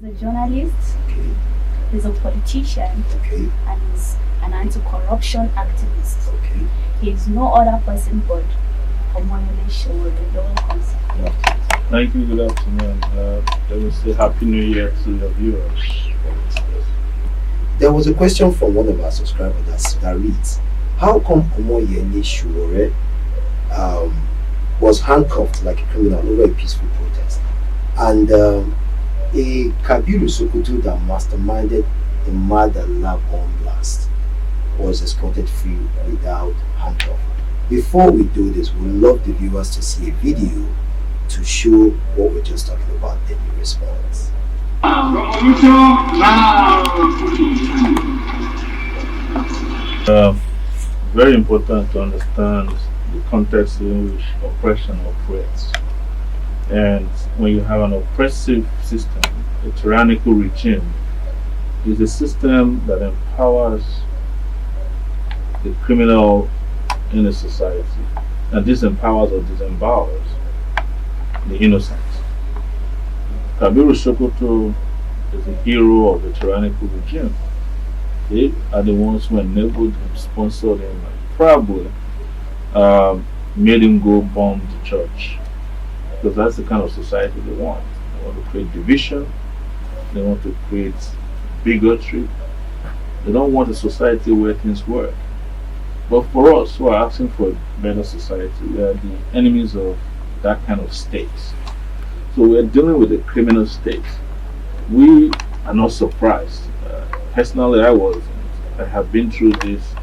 He's a journalist, Okay. he's a politician, Okay. and he's an anti-corruption activist. Okay. He is no other person but Omoyele Sowore, the one concerned. Thank you. Good afternoon. Let me say Happy New Year to your viewers. There was a question from one of our subscribers that reads, how come Omoyele Sowore was handcuffed like a criminal over a peaceful protest? And a Kabiru Sokoto that masterminded the murder lab bomb blast was escorted free without handcuff. Before we do this, we'd love the viewers to see a video to show what we're just talking about, then you response. Uh, Very important to understand the context in which oppression operates. And when you have an oppressive system, a tyrannical regime, is a system that empowers the criminal in a society and disempowers or disembowers the innocent. Kabiru Sokoto is a hero of the tyrannical regime. They are the ones who enabled him, sponsored him, and probably made him go bomb the church. Because that's the kind of society they want. They want to create division, they want to create bigotry, they don't want a society where things work. But for us who are asking for a better society, we are the enemies of that kind of state. So we are dealing with a criminal state. We are not surprised. Personally, I have been through this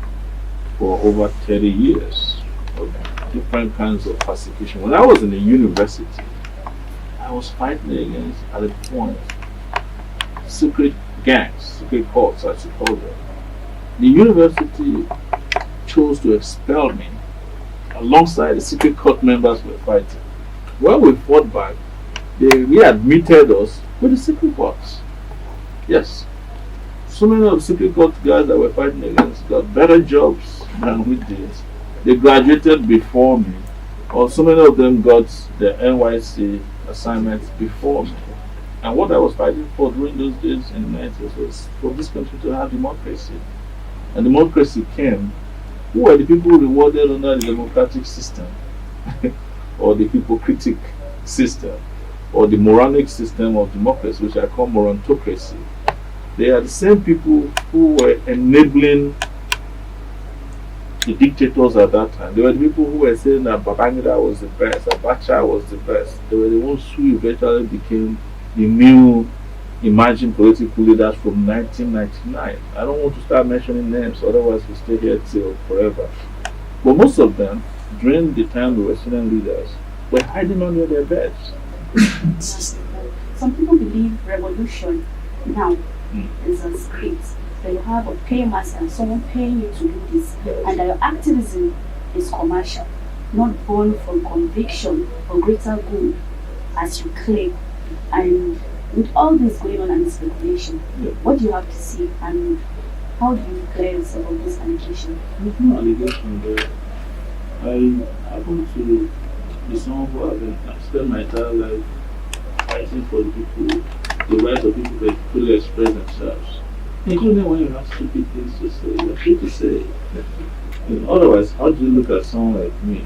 for over 30 years of different kinds of persecution. When I was in the university, I was fighting against, at a point, secret gangs, secret courts, I should call them. The university chose to expel me alongside the secret court members were fighting. When we fought back, they readmitted us with the secret courts. Yes. So many of the secret court guys that were fighting against got better jobs than we did. They graduated before me, or so many of them got the NYC assignments before me. And what I was fighting for during those days in the 90s was for this country to have democracy. And democracy came. Who were the people rewarded under the democratic system? Or the hypocritic system? Or the moronic system of democracy, which I call morontocracy? They are the same people who were enabling the dictators at that time. They were the people who were saying that Babangida was the best, Abacha was the best. They were the ones who eventually became the new emerging political leaders from 1999. I don't want to start mentioning names, otherwise we stay here till forever. But most of them, during the time they were student leaders, were hiding under their beds. Some people believe revolution now is a script. That you have a paymaster and someone paying you to do this, and that your activism is commercial, not born from conviction or greater good as you claim. And with all this going on and speculation, what do you have to say and how do you clear yourself of this allegation? There's no allegation there. I happen to be someone who have spent my entire life fighting for the people, the rights of people to fully express themselves. Including when you have stupid things to say, you're free to say. Otherwise, how do you look at someone like me,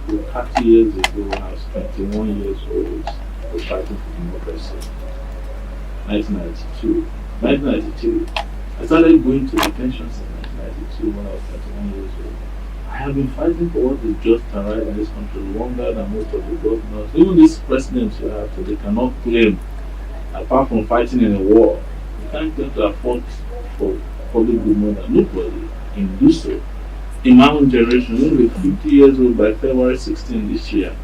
who 30 years ago, when I was 21 years old, was fighting for democracy? 1992. 1992. I started going to detentions in 1992 when I was 21 years old. I have been fighting for what is just and right in this country longer than most of the governors. Even these presidents you have today cannot claim, apart from fighting in a war, you can't claim to have fought for public good more than nobody can do so. In my own generation, I'm going to be 50 years old by February 16 this year.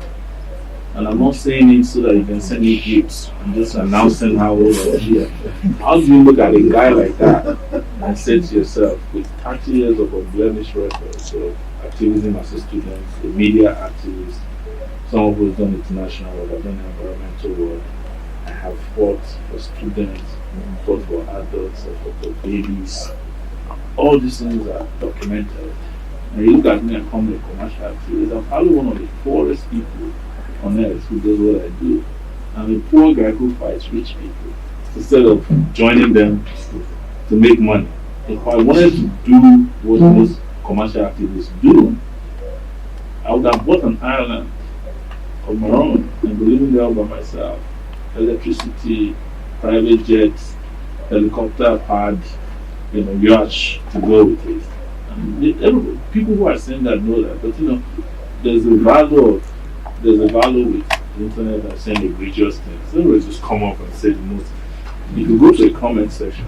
And I'm not saying it so that you can send me gifts. I'm just announcing how old I am. How do you look at a guy like that and say to yourself, with 30 years of unblemished records of activism as a student, a media activist, someone who's done international work, I've done environmental work, I have fought for students, fought for adults, I fought for babies. All these things are documented. And you look at me and call me a commercial activist. I'm probably one of the poorest people on earth who does what I do. I'm a poor guy who fights rich people. instead of joining them to make money. If I wanted to do what most commercial activists do, I would have bought an island of my own and be living there all by myself. Electricity, private jets, helicopter pad, yacht to go with it. And people who are saying that know that, but there's a value with the internet and saying egregious things. They always just come up and say the most. If you go to a comment section,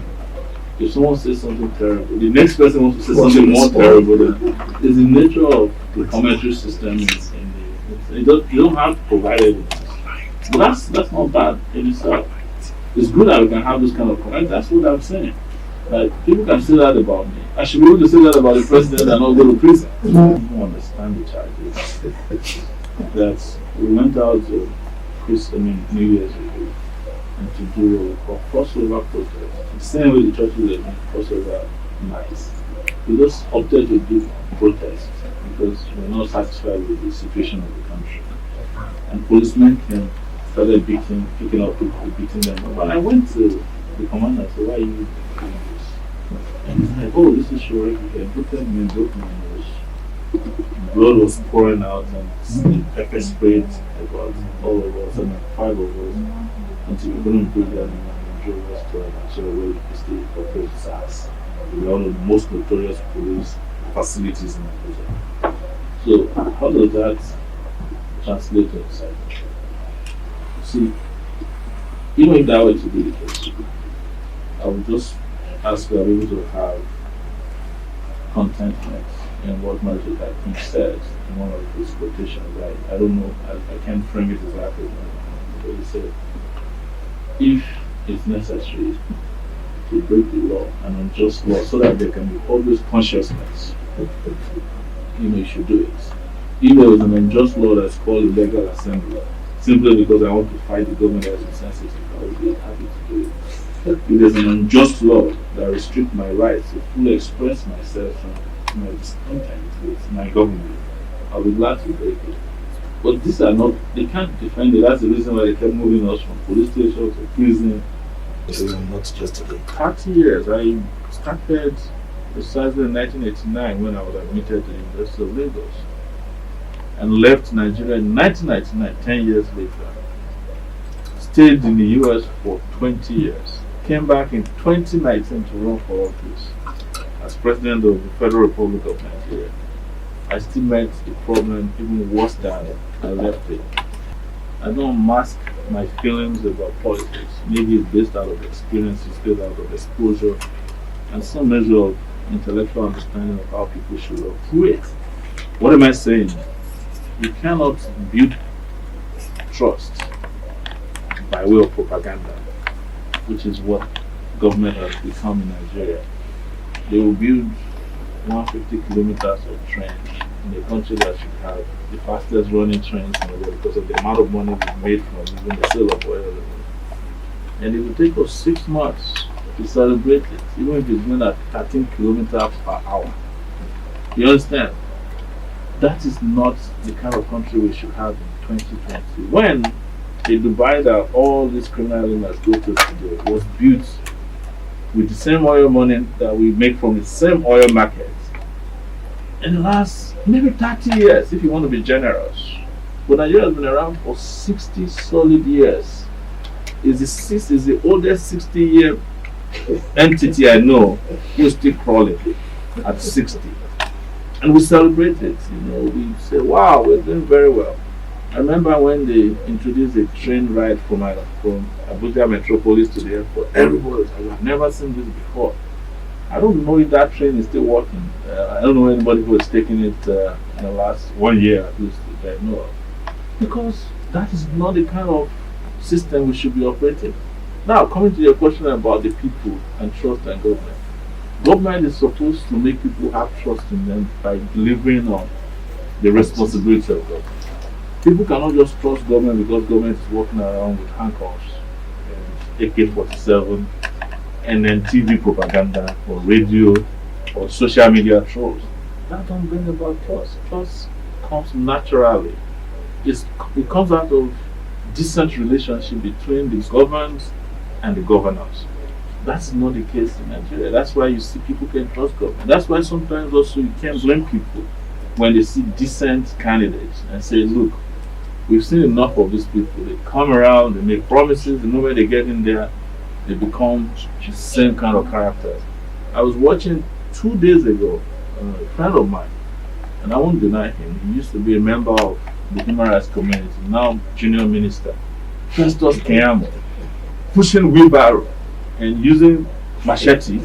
if someone says something terrible, the next person wants to say something more terrible. It's the nature of the commentary system. You don't have to provide evidence. But that's not bad in itself. It's good that we can have this kind of comment. That's what I'm saying. Like, people can say that about me. I should be able to say that about the president and not go to prison. I don't understand the charges. That we went out to New Year's Eve and to do a crossover protest. The same way the churches are doing crossover nights. We just opted to do protest because we're not satisfied with the situation of the country. And policemen started picking up people, beating them. But I went to the commander and said, why are you doing this? And he's like, oh, this is Sowore. He had put them in broke my nose. Blood was pouring out and pepper sprayed about all of us, and 5 of us, until we couldn't breathe anymore and drove us to Sowore State Corporate SARS. We are one of the most notorious police facilities in Nigeria. So, how does that translate to inside? See, even if that were to be the case, I would just ask you to be able to have contentment in what Martin Luther King said in one of his quotations. I don't know, I can't frame it exactly, but he said, if it's necessary to break the law, an unjust law, so that there can be always consciousness, you should do it. If there is an unjust law that's called illegal assembly, simply because I want to fight the government that is insensitive, I would be happy to do it. If there's an unjust law that restricts my rights to fully express myself and my discontent with my government, I'll be glad to break it. But these are not, they can't defend it. That's the reason why they kept moving us from police station to prison. It's not just today. 30 years. I started precisely in 1989 when I was admitted to the University of Lagos and left Nigeria in 1999, 10 years later. Stayed in the US for 20 years. Came back in 2019 to run for office as President of the Federal Republic of Nigeria. I still met the problem even worse than I left it. I don't mask my feelings about politics. Maybe it's based out of experience, it's based out of exposure, and some measure of intellectual understanding of how people should operate. What am I saying? You cannot build trust by way of propaganda, which is what government has become in Nigeria. They will build 150 kilometers of trains in a country that should have the fastest running trains in the world because of the amount of money we've made from even the sale of oil. And it will take us 6 months to celebrate it, even if it's going at 13 kilometers per hour. You understand? That is not the kind of country we should have in 2020. When the Dubai that all these criminal elements go to today was built with the same oil money that we make from the same oil market in the last maybe 30 years, if you want to be generous. But Nigeria has been around for 60 solid years. Is the oldest 60-year entity I know who's still crawling at 60. And we celebrate it, we say, wow, we're doing very well. I remember when they introduced a train ride from Abuja Metropolis to the airport. Everybody was like, I've never seen this before. I don't know if that train is still working. I don't know anybody who has taken it in the last 1 year at least that I know of. Because that is not the kind of system we should be operating. Now, coming to your question about the people and trust in government. Government is supposed to make people have trust in them by delivering on the responsibility of government. People cannot just trust government because government is walking around with handcuffs and AK-47 and then TV propaganda or radio or social media trolls. That don't bring about trust. Trust comes naturally. It comes out of decent relationship between the government and the governors. That's not the case in Nigeria. That's why you see people can trust government. That's why sometimes also you can't blame people when they see decent candidates and say, look, we've seen enough of these people. They come around, they make promises, the moment they get in there, they become the same kind of characters. I was watching 2 days ago, a friend of mine, and I won't deny him, he used to be a member of the human rights community, now junior minister, Festus Keyamo, pushing wheelbarrow and using machete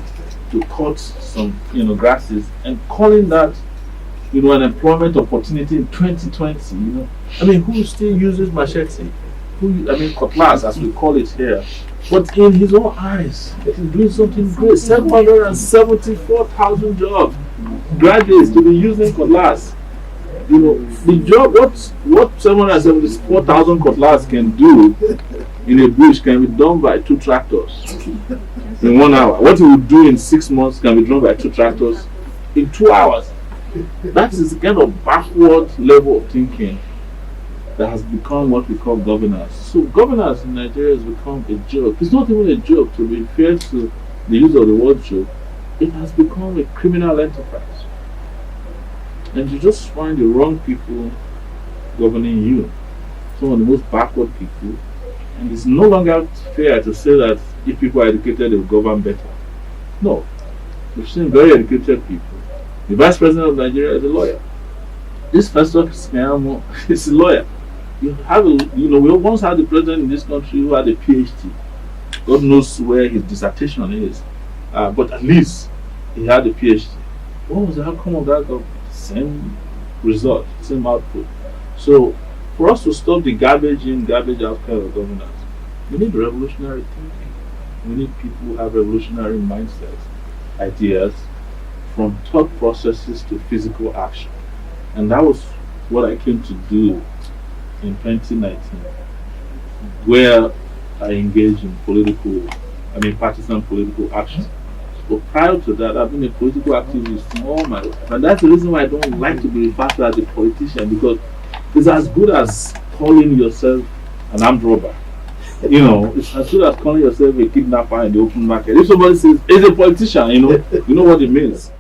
to cut some grasses and calling that an employment opportunity in 2020. I mean, who still uses machete? Cutlass as we call it here. But in his own eyes, he's doing something great. 774,000 jobs, graduates to be using cutlass. The job, what 774,000 cutlass can do in a bush can be done by 2 tractors in 1 hour. What he would do in 6 months can be done by 2 tractors in 2 hours. That is the kind of backward level of thinking that has become what we call governance. So governance in Nigeria has become a joke. It's not even a joke, to be fair to the use of the word joke. It has become a criminal enterprise. And you just find the wrong people governing you. Some of the most backward people. And it's no longer fair to say that if people are educated, they will govern better. No. We've seen very educated people. The vice president of Nigeria is a lawyer. This Festus Keyamo is a lawyer. We once had the president in this country who had a PhD. God knows where his dissertation is. But at least he had a PhD. What was the outcome of that government? Same result, same output. So, for us to stop the garbage in, garbage out kind of governance, we need revolutionary thinking. We need people who have revolutionary mindsets, ideas, from thought processes to physical action. And that was what I came to do in 2019, where I engaged in partisan political action. But prior to that, I've been a political activist all my life. And that's the reason why I don't like to be referred to as a politician, because it's as good as calling yourself an armed robber. It's as good as calling yourself a kidnapper in the open market. If somebody says, he's a politician, you know what it means.